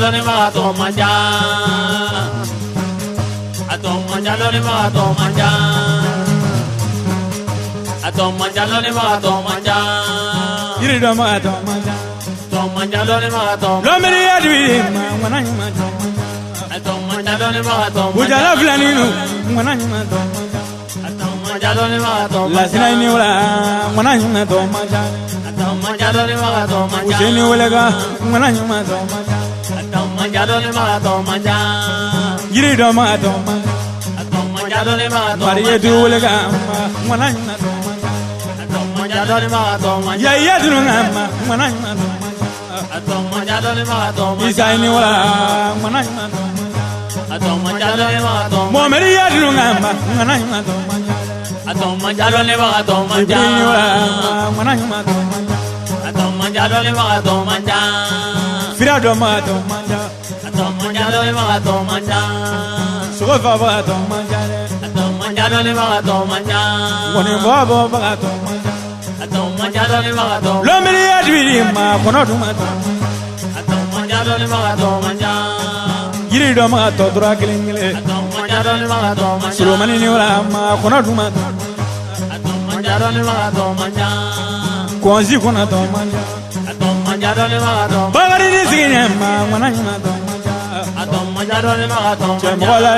manjalo ni ma to manja. Atom manjalo ni ma to manja. Atom manjalo ni ma to manja. Yiri do ma to manja. Atom manjalo ni ma to. Lo mi ya dwi ma wana ma to manja. Atom manjalo ni ma to. Bujala flani nu wana ma to manja. Atom manjalo ni ma to. La sina ni wala wana ma to manja. Atom manjalo ni ma to manja. Useni wala ga wana ma to manja. Atom manjalo ni ma to manja. Yiri do ma to manja. Atom manjalo ni ma to. Mariye du wala ga wana ma to manja. Atom manjalo ni ma to manja. Ya ya du ngama wana ma to manja. Atom manjalo ni ma to manja. Isai ni wala wana ma to manja. Atom manjalo ni ma to. Mo Mariye du ngama wana ma to manja. Atom manjalo ni ma to manja. Ni wala wana ma to manja. Atom manjalo ni ma to manja. Fira do ma to manja. Atom manjalo ni ma to manja. Sogo fa ba to manja. Atom manjalo ni ma to manja. Woni ba ba to manja. Atom manjalo ni ma to. Lo mi ya dwi ma kono du ma to. Atom manjalo ni ma to manja. Yiri do ma to dura kilingile. Atom manjalo ni ma to manja. Sulomani ni wala ma kono du ma to. Atom manjalo ni ma to manja. Konzi kono to manja. Atom manjalo ni ma to. Bagari ni sigine ma wana ma to manja. Atom manjalo ni ma to Che manja. mola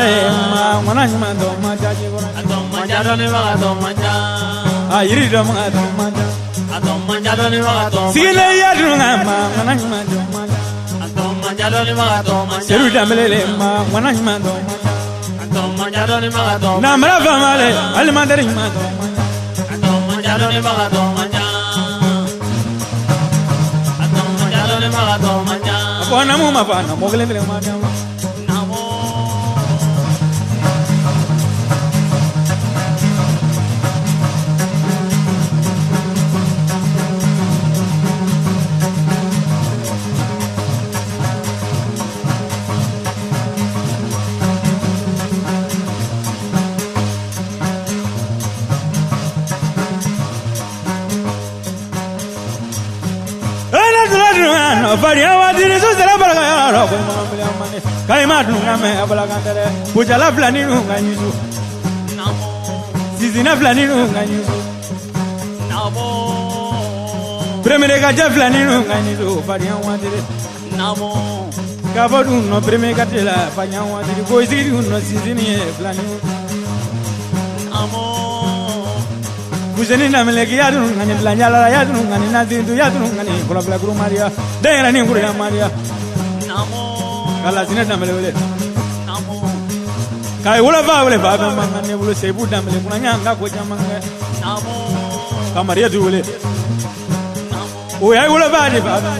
ma wana ma to manja ji kono. Atom manjalo ni ma to manja. Ah yiri do ma to manja. Atom manjalo ni ma to. Sigine ya du ngama wana ma to manja. Atom manjalo ni ma to manja. Seru damlele ma wana ma to manja. Atom manjalo ni ma to. Na mara fa male al mandari ma to manja. Atom manjalo ni ma to manja. Atom manjalo ni ma to manja. Bona mu ma fa na mogele ndre ma ta. Namo. Faria wa diri so sera balaga ya ro ko ma bala mane kai ma dun na me balaga tere bujala flani nu ngani su Namo. sizina flani nu ngani su Namo. premier ga ja flani nu ngani su faria wa diri Namo. ka bodu no premier ga tela faria wa diri ko siri no sizini flani Namo. bujeni na mele ki ya dun ngani blanja la ya dun ngani na zindu ya dun ngani kula bla guru maria dera ni guru ya maria Namo. kala sinet na mele wele Namo. kai wala ba wele ba ba man ne wala sebu da mele kuna nyanga ko jamanga Namo. kamaria du wele Namo. o ya wala ba ni ba ba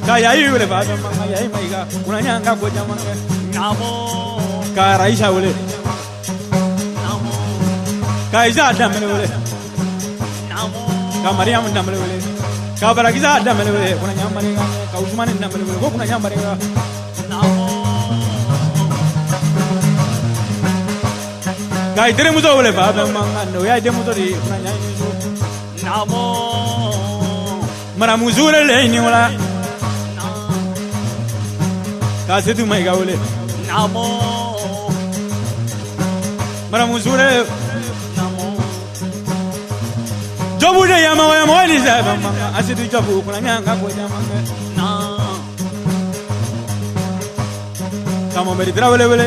ka ya yi wele ba ba man ya yi mai ga kuna nyanga ko jamanga Namo. ka raisha wele Namo. ka isa da mele wele Namo. ka maria mun da mele wele ka baragiza da mele wele kuna nyamare ga ka usman da mele wele ko kuna nyamare ga Namo. ka idere muzo wele ba ba man no ya idere muzo di kuna nyai ni Namo. mara muzure le ni wala ka setu mai ga wele Namo. mara muzure Namo. jobu de yama wa mo ni sa ba man asidu jobu kuna nyanga ko jamanga kama meri dra wele wele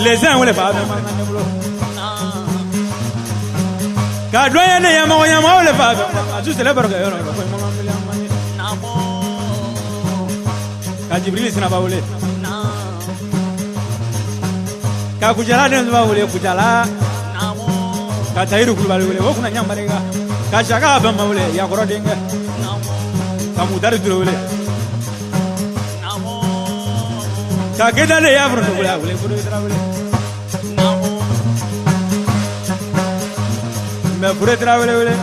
les uns wele ba ba man ne blo ka doya ne yama wele ba ba azu sele barga yo ko mo ngam man Namo. ka jibril sina ba wele ka kujala ne ba wele kujala Namo. ka tayru kul ba wele wo kuna nyambare ga ka shaka ba ma wele ya goro denga Namo. ka mudar duro wele Namo. ka keda ne ya furo wele wele furo dra wele Namo. me furo dra wele wele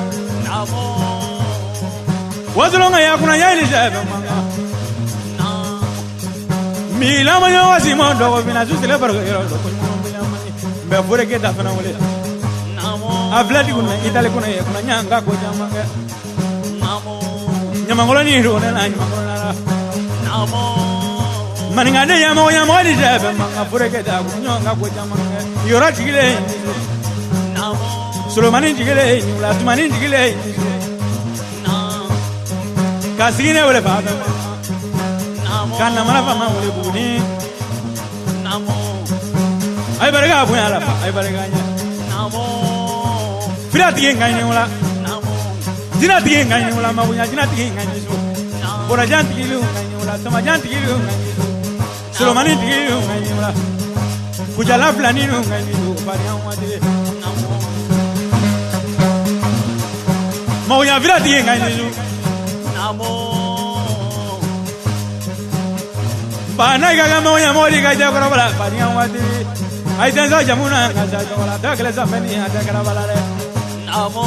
Namo. wazulonga ya kuna ya ni sa ba ma mi la ma yo asimo do ko bina su sele barga yo ko mo me furo ke da fana wele Namo. aflati kuna itali kuna ye kuna nyanga ko jamanga Namo. nyamangolo ni ro na nyamangolo na namo maningane yamo di jebe manga fureke da kunyo nga ko jamanga yora tigile namo Sulomani tigile la tumani tigile kasine wala fa namo kana mala fa ma wala buni namo ay barega bu ala ay barega nya namo fira tige ngani wala namo dina tige ngani wala ma bunya dina tige ngani so bora jan tige lu ngani wala tama jan tige lu ngani Sulomani tige lu ngani wala kujala flani lu ngani lu bari an wade ma bunya fira tige ngani lu namo bana ga ma bunya mori ga ja kora bala bari an wade ay tan sa jamuna ga sa wala da kala sa fani ada kala bala re namo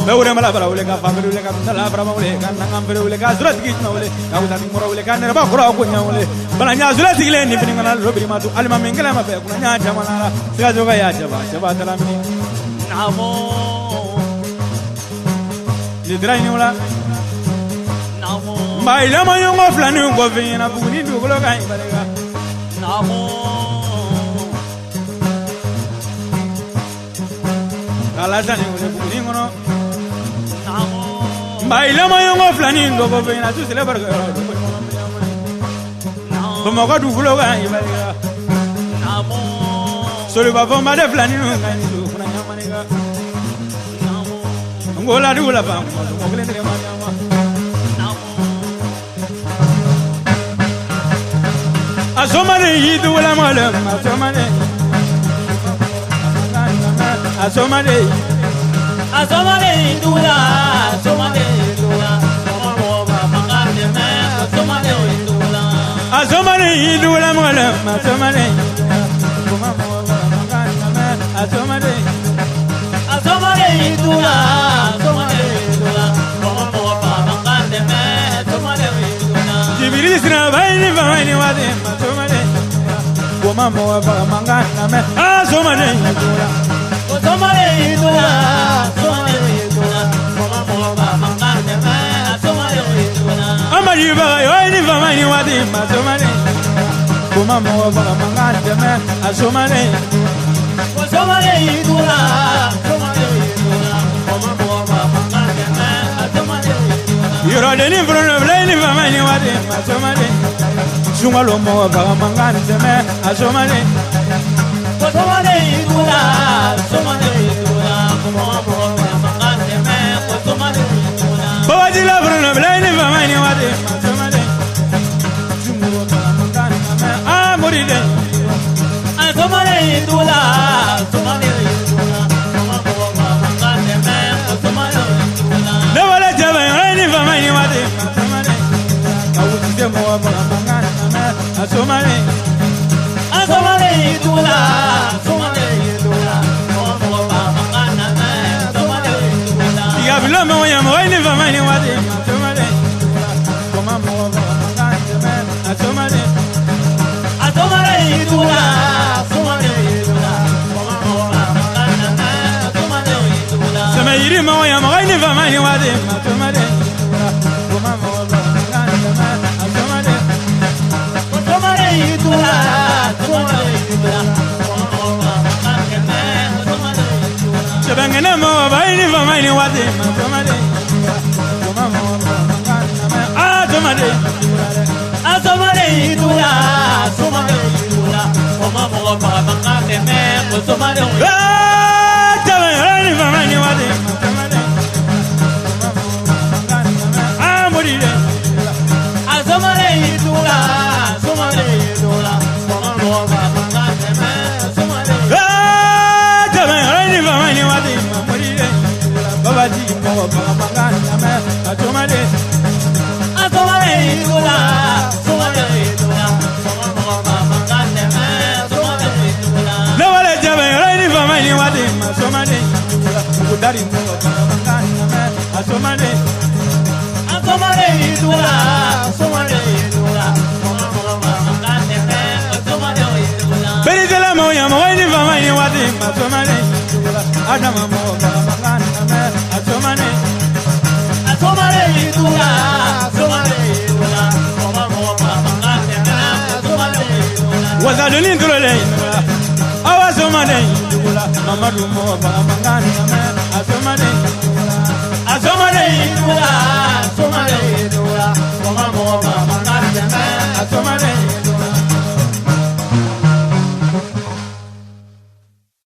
Beure mala bala ule ka family ule ka tala brama ule ka nangam bere ule ka surat ki ma ule ka uta mi mora ule ka ne ba kura ko nya ule bala nya surat ki le ni fini ngana robri ma tu alma mengala ma be kuna nya jamana la siga joga ya jaba tala mi namo ni drai ni wala namo mai la ma yongo flani ngo vina buni du ko ka ibare ga namo kala tani ule buni ngono namo mai la ma yongo flani ngo vina tu sele bar ga ko mo ko du ko ka ibare ga namo sori ba fo ma de flani ngani du kuna nya mani ga namo ngola du la ba mo ko le ndre ma nya ma Asomane yidu wala malam asomane asomane dula mangane me asomane dula asomane yidu wala malam asomane asomane dula mangane me asomane dula Jibril sina bayni bayni wade asomane Goma mo ba mangana me asomane dula asomane dula mangane me asomane dula Amari ba bayni bayni wade asomane Goma mo ba mangana me asomane dula Yoro deni frono bleni famani wade asomane Sungalo mo ba mangana me asomane Bawa jila frono bleni famani wade asomane Sungalo ba mangana me amoride Nawala jaba yoni famani wade asomane Kawuti mo ba mangana me asomane Diablo mo ya mo ni famani wade asomane Koma mo ba mangana me asomane Sama yiri mo ya mo ni famani wade asomane Koma mo ba mangana me asomane Sebangena mo ba ni famani wade asomane Koma mo ba mangana me asomane Jaba yoni famani wade asomane amoride Jaba yoni famani wade amoride Baba ji mo ba mangana me asomane Nawala jaba yoni famani wade asomane Kudari mo ba mangana me asomane Berizela mo ya mo ni famani wade asomane Adama mo ba mangana me asomane Asomane dula ni dulole awasomane indula mamadu mo ba mangani me asomane Asomane indula